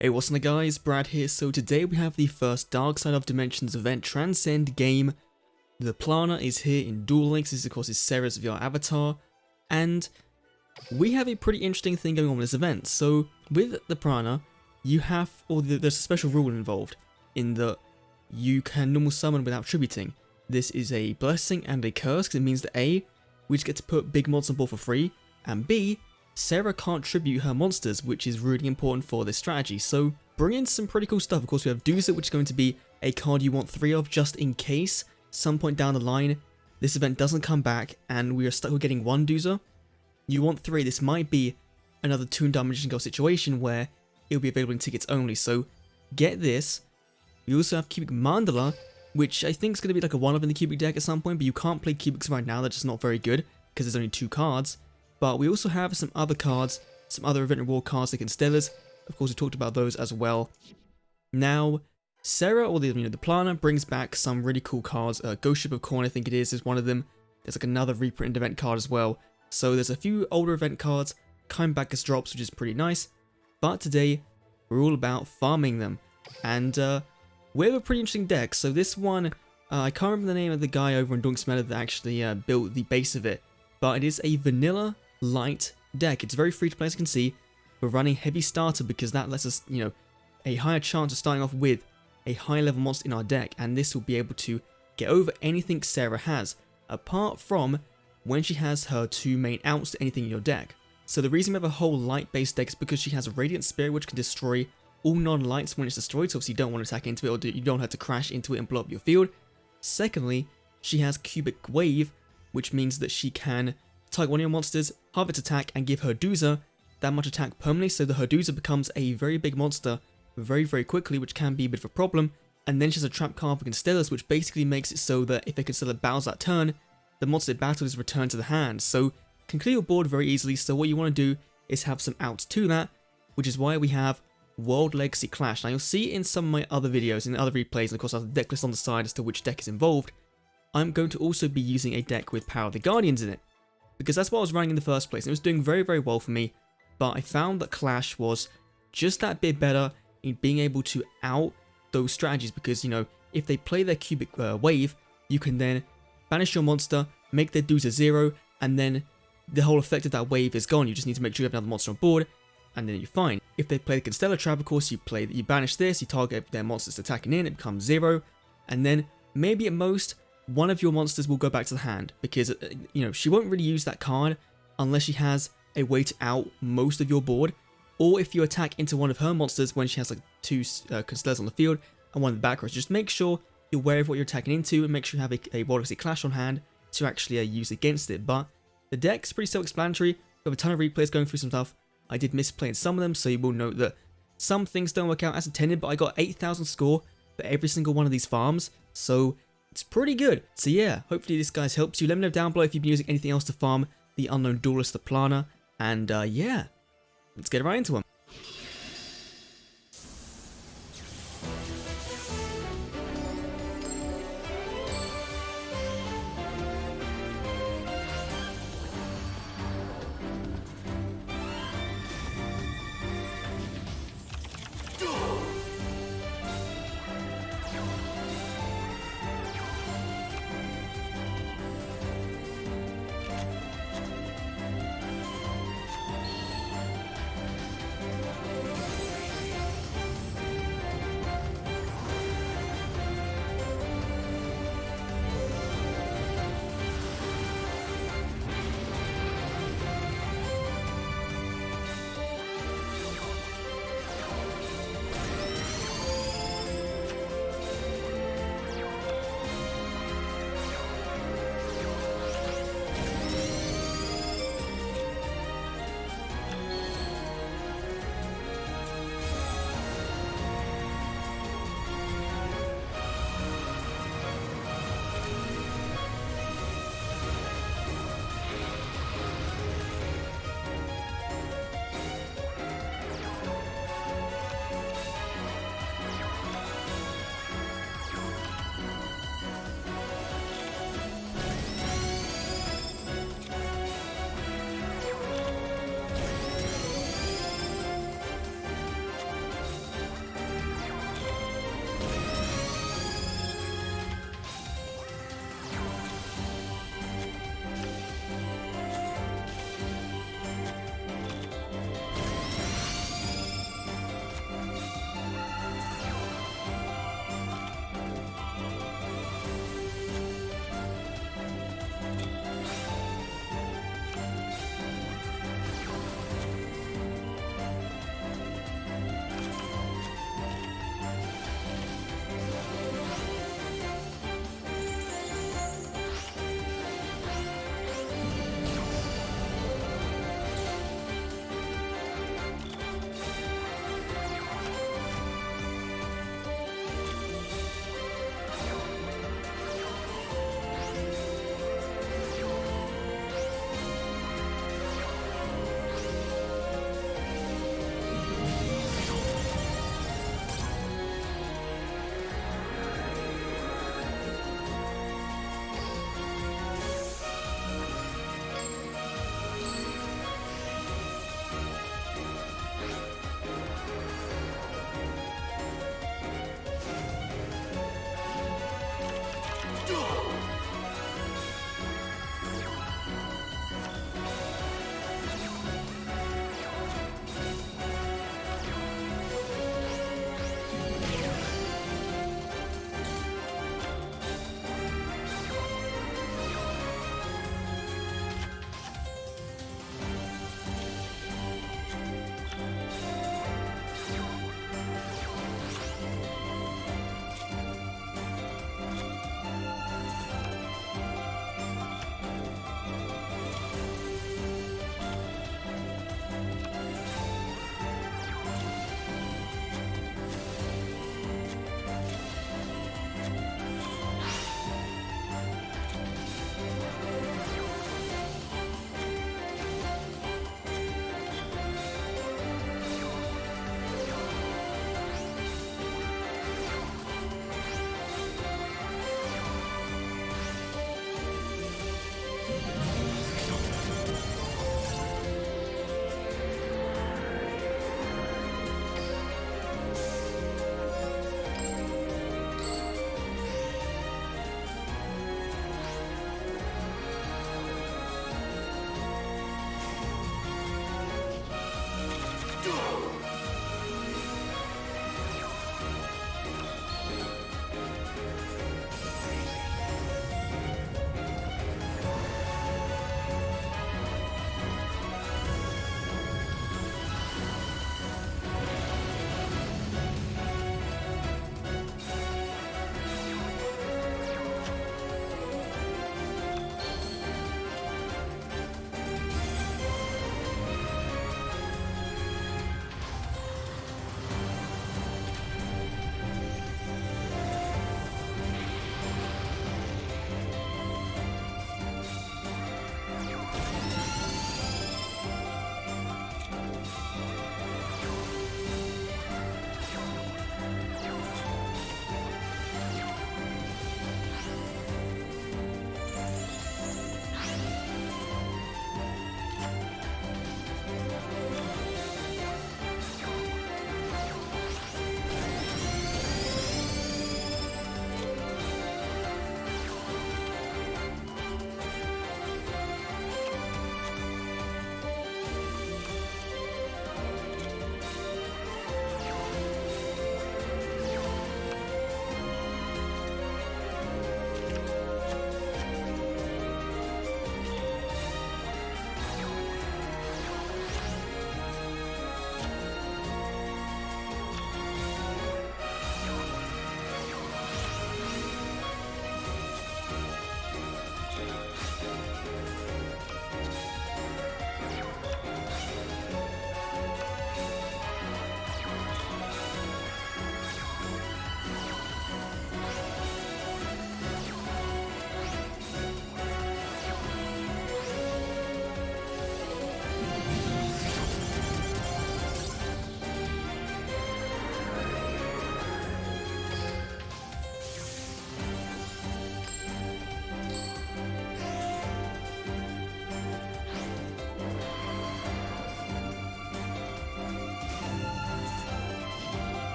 Hey, what's up guys, Brad here. So today we have the first Dark Side of Dimensions event Transcend game. The Plana is here in Duel Links. This of course is Sarah's VR avatar. And we have a pretty interesting thing going on with this event. So with the Plana, you have, there's a special rule involved in that you can normal summon without tributing. This is a blessing and a curse because it means that A, we just get to put big mods on board for free, and B, Sarah can't tribute her monsters, which is really important for this strategy. So bring in some pretty cool stuff. Of course we have Doozer, which is going to be a card you want 3 of just in case some point down the line this event doesn't come back and we are stuck with getting 1 Doozer. You want 3. This might be another Toon Magician Girl situation where it'll be available in tickets only. So get this. We also have Cubic Mandala, which I think is going to be like a 1-of in the Cubic deck at some point, but you can't play Cubics right now. They're just not very good because there's only 2 cards. But we also have some other cards, some other event reward cards like Constellas. Of course, we talked about those as well. Now, Sarah, or the Plana, brings back some really cool cards. Ghost Ship of Corn, I think it is one of them. There's like another reprinted event card as well. So there's a few older event cards coming back as drops, which is pretty nice. But today, we're all about farming them. And we have a pretty interesting deck. So this one, I can't remember the name of the guy over in Dunksmeller that actually built the base of it. But it is a vanilla light deck. It's very free to play, as you can see. We're running heavy starter because that lets us, a higher chance of starting off with a high level monster in our deck, and this will be able to get over anything Sarah has, apart from when she has her 2 main outs to anything in your deck. So the reason we have a whole light based deck is because she has a Radiant Spirit which can destroy all non-lights when it's destroyed, so obviously you don't want to attack into it, or you don't have to crash into it and blow up your field. Secondly, she has Cubic Wave, which means that she can target one of your monsters, halve its attack, and give her Doozer that much attack permanently, so that her Doozer becomes a very big monster very, very quickly, which can be a bit of a problem. And then she has a trap card for Constellas, which basically makes it so that if a Constellar battles that turn, the monster it battled is returned to the hand. So can clear your board very easily, so what you want to do is have some outs to that, which is why we have World Legacy Clash. Now you'll see in some of my other videos, in other replays, and of course I have the deck list on the side as to which deck is involved, I'm going to also be using a deck with Power of the Guardians in it, because that's what I was running in the first place, and it was doing very, very well for me, but I found that Clash was just that bit better in being able to out those strategies, because, if they play their Cubic Wave, you can then banish your monster, make their Doozer 0, and then the whole effect of that wave is gone. You just need to make sure you have another monster on board, and then you're fine. If they play the Constellar Trap, of course, you banish this, you target their monsters attacking in, it becomes 0, and then maybe at most, one of your monsters will go back to the hand, because, she won't really use that card unless she has a way to out most of your board, or if you attack into one of her monsters when she has like 2 Constellars on the field and one in the back row. Just make sure you're aware of what you're attacking into and make sure you have a World Legacy Clash on hand to actually use against it. But the deck's pretty self-explanatory. We have a ton of replays going through some stuff. I did miss playing some of them, so you will note that some things don't work out as intended, but I got 8,000 score for every single one of these farms, so it's pretty good. So yeah, hopefully this guys helps you. Let me know down below if you've been using anything else to farm the unknown Duelist, the Plana, and yeah, let's get right into them.